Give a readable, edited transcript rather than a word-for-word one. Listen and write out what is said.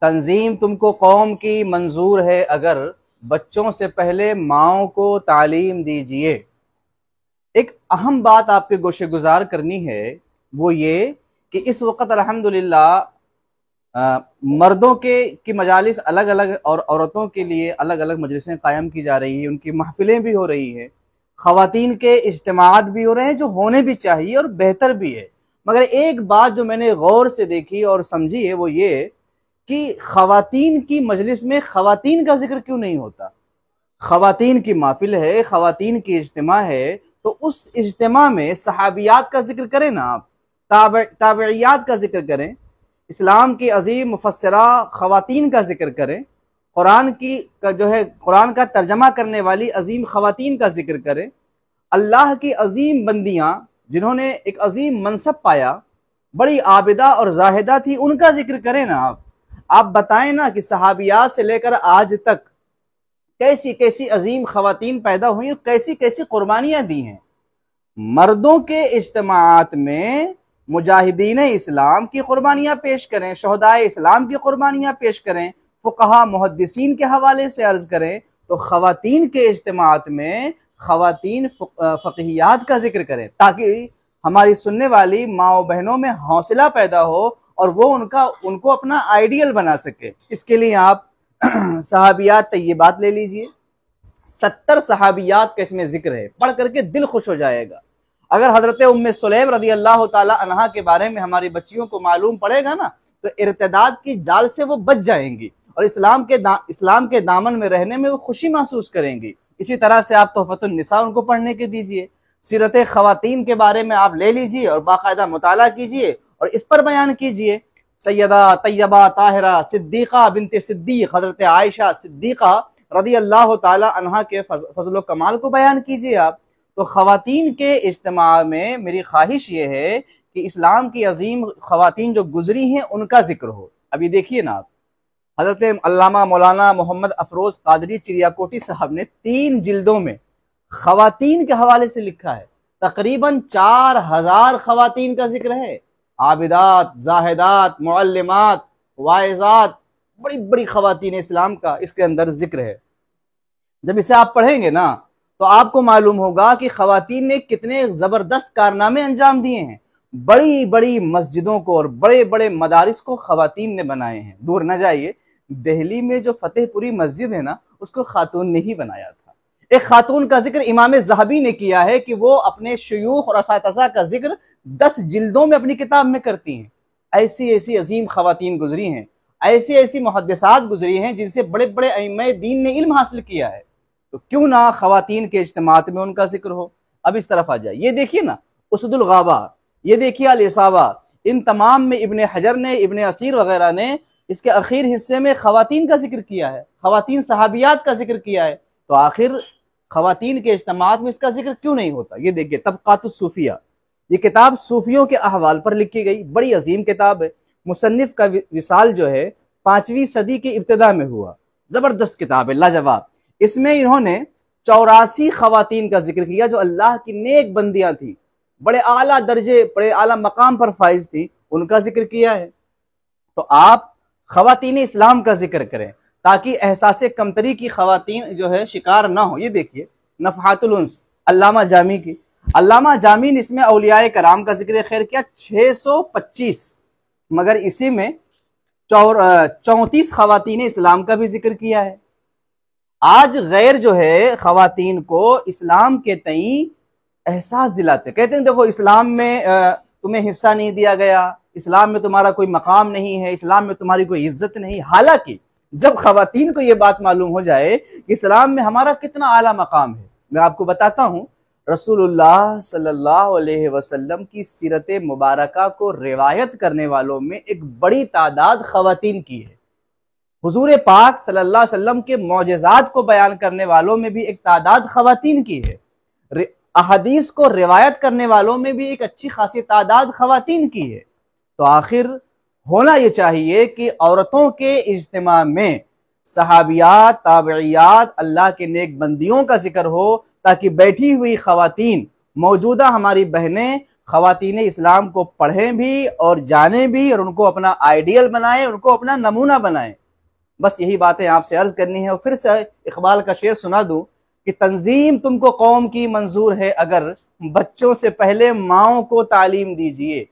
तंजीम तुमको कौम की मंजूर है अगर, बच्चों से पहले माओ को तालीम दीजिए। एक अहम बात आपके गोशे गुजार करनी है, वो ये कि इस वक्त अल्हम्दुलिल्लाह मर्दों के की मजालिस अलग अलग और औरतों के लिए अलग अलग मजलिसें कायम की जा रही हैं, उनकी महफिलें भी हो रही हैं, ख़वातीन के इज्तिमाआत भी हो रहे हैं जो होने भी चाहिए और बेहतर भी है। मगर एक बात जो मैंने गौर से देखी और समझी है वो ये कि ख़वातीन की मजलिस में ख़वातीन का जिक्र क्यों नहीं होता। ख़वातीन की महफिल है, ख़वातीन की इज्तिमा है, तो उस इज्तिमा में सहाबियात का जिक्र करें ना, आप ताबइयात का जिक्र करें, इस्लाम की अजीम मुफस्सिरा ख़वातीन का जिक्र करें, कुरान की जो है कुरान का तर्जमा करने वाली अजीम ख़वातीन का जिक्र करें, अल्लाह की अजीम बंदियाँ जिन्होंने एक अजीम मनसब पाया, बड़ी आबिदा और जाहिदा थी, उनका जिक्र करें ना। आप बताएं ना कि सहाबियात से लेकर आज तक कैसी कैसी अजीम ख़वातीन पैदा हुई और कैसी कैसी कुर्बानियाँ दी हैं। मर्दों के इज्तिमाआत में मुजाहिदीन इस्लाम की कुर्बानियाँ पेश करें, शहदाए इस्लाम की कुर्बानियाँ पेश करें, फुक़हा मुहद्दिसीन के हवाले से अर्ज़ करें, तो ख़वातीन के इज्तिमाआत में ख़वातीन फ़क़िहियात का जिक्र करें, ताकि हमारी सुनने वाली माओ बहनों में हौसला पैदा हो और वो उनको अपना आइडियल बना सके। इसके लिए आप सहाबियात तय्यबात ले लीजिए, 70 सहाबियात का इसमें जिक्र है, पढ़ करके दिल खुश हो जाएगा। अगर हजरत उम्मे सुलैम रज़ी अल्लाह ताला अन्हा के बारे में हमारी बच्चियों को मालूम पड़ेगा ना, तो इर्तिदाद की जाल से वो बच जाएंगी और इस्लाम के दामन में रहने में वो खुशी महसूस करेंगी। इसी तरह से आप तोहफ़तुन निसा उनको पढ़ने के दीजिए, सीरत ख़वातीन के बारे में आप ले लीजिए और बाकायदा मुताला कीजिए और इस पर बयान कीजिए। सैयदा तैयबा ताहिरा सिद्दीक़ा बिनते सिद्दीक़ हज़रत आयशा सिद्दीक़ा रज़ी अल्लाह ताला अन्हा के फज़ल कमाल को बयान कीजिए आप। तो ख़वातीन के इज्तिमा में मेरी ख्वाहिश ये है कि इस्लाम की अजीम ख़वातीन जो गुजरी हैं उनका जिक्र हो। अभी देखिए ना आप, हज़रत अल्लामा मौलाना मोहम्मद अफरोज़ कादरी चिड़ियाकोटी साहब ने 3 जिल्दों में ख़वातीन के हवाले से लिखा है। तकरीबन 4000 ख़वातीन का जिक्र है, आबिदात, जाहिदात, मुअल्लिमात, वाइज़ात, बड़ी बड़ी ख़वातीन इस्लाम का इसके अंदर जिक्र है। जब इसे आप पढ़ेंगे ना तो आपको मालूम होगा कि ख़वातीन ने कितने ज़बरदस्त कारनामे अंजाम दिए हैं। बड़ी बड़ी मस्जिदों को और बड़े बड़े मदारिस को ख़वातीन ने बनाए हैं। दूर न जाइए, दिल्ली में जो फतेहपुरी मस्जिद है ना, उसको खातून ने ही बनाया था। एक खातून का जिक्र इमाम ज़हबी ने किया है कि वो अपने शयूख और असातिज़ा का जिक्र 10 जिल्दों में अपनी किताब में करती हैं। ऐसी ऐसी अजीम ख़वातीन गुजरी हैं, ऐसी ऐसी मुहद्दिसात गुजरी हैं जिनसे बड़े बड़े अइम्मे दीन ने इल्म हासिल किया है। तो क्यों ना ख़वातीन के इज्तिमाआत में उनका जिक्र हो। अब इस तरफ आ जाए, ये देखिए ना उसदुल गाबा, ये देखिए अल इसाबा, इन तमाम में इब्ने हजर ने, इब्ने असीर वगैरह ने इसके आखिर हिस्से में ख़वातीन का जिक्र किया है, ख़वातीन सहाबियात का जिक्र किया है। तो आखिर ख़वातीन के इज्तिमाआत में इसका जिक्र क्यों नहीं होता। ये देखिए तबक़ातुस सूफिया, ये किताब सूफियों के अहवाल पर लिखी गई, बड़ी अजीम किताब है। मुसन्निफ का विसाल जो है 5वीं सदी की इब्तिदा में हुआ, ज़बरदस्त किताब है, लाजवाब। इसमें इन्होंने 84 ख़वातीन का जिक्र किया जो अल्लाह की नेक बंदियां थी, बड़े आला दर्जे, बड़े आला मकाम पर फाइज थी, उनका जिक्र किया है। तो आप ख़वातीन इस्लाम का जिक्र करें ताकि एहसास कमतरी की ख़वातीन जो है शिकार ना हो। ये देखिए नफ़हातुल उन्स अल्लामा जामी की, अल्लामा जामी ने इसमें औलियाए कराम का जिक्र खैर किया 625, मगर इसी में 34 ख़वातीन इस्लाम का भी जिक्र किया है। आज गैर जो है ख़वातीन को इस्लाम के तई एहसास दिलाते, कहते हैं देखो इस्लाम में तुम्हें हिस्सा नहीं दिया गया, इस्लाम में तुम्हारा कोई मकाम नहीं है, इस्लाम में तुम्हारी कोई इज्जत नहीं। हालांकि जब ख़वातीन को यह बात मालूम हो जाए कि इस्लाम में हमारा कितना आला मकाम है, मैं आपको बताता हूँ, रसूलुल्लाह सल्लल्लाहु अलैहि वसल्लम की सीरत मुबारका को रिवायत करने वालों में एक बड़ी तादाद ख़वातीन की है। हुजूर पाक सल्लल्लाहु अलैहि वसल्लम के मौजज़ात को बयान करने वालों में भी एक तादाद ख़वातीन की है। अहदीस को रिवायत करने वालों में भी एक अच्छी खासी तादाद ख़वातीन की है। तो आखिर होना ये चाहिए कि औरतों के इज्तिमा में सहाबियात, ताबियात, अल्लाह के नेक बंदियों का जिक्र हो, ताकि बैठी हुई ख़वातीन, मौजूदा हमारी बहनें ख़वातीन इस्लाम को पढ़ें भी और जाने भी और उनको अपना आइडियल बनाएं, उनको अपना नमूना बनाएं। बस यही बातें आपसे अर्ज करनी है। और फिर से इकबाल का शेर सुना दूं कि तंजीम तुमको कौम की मंजूर है अगर बच्चों से पहले माओ को तालीम दीजिए।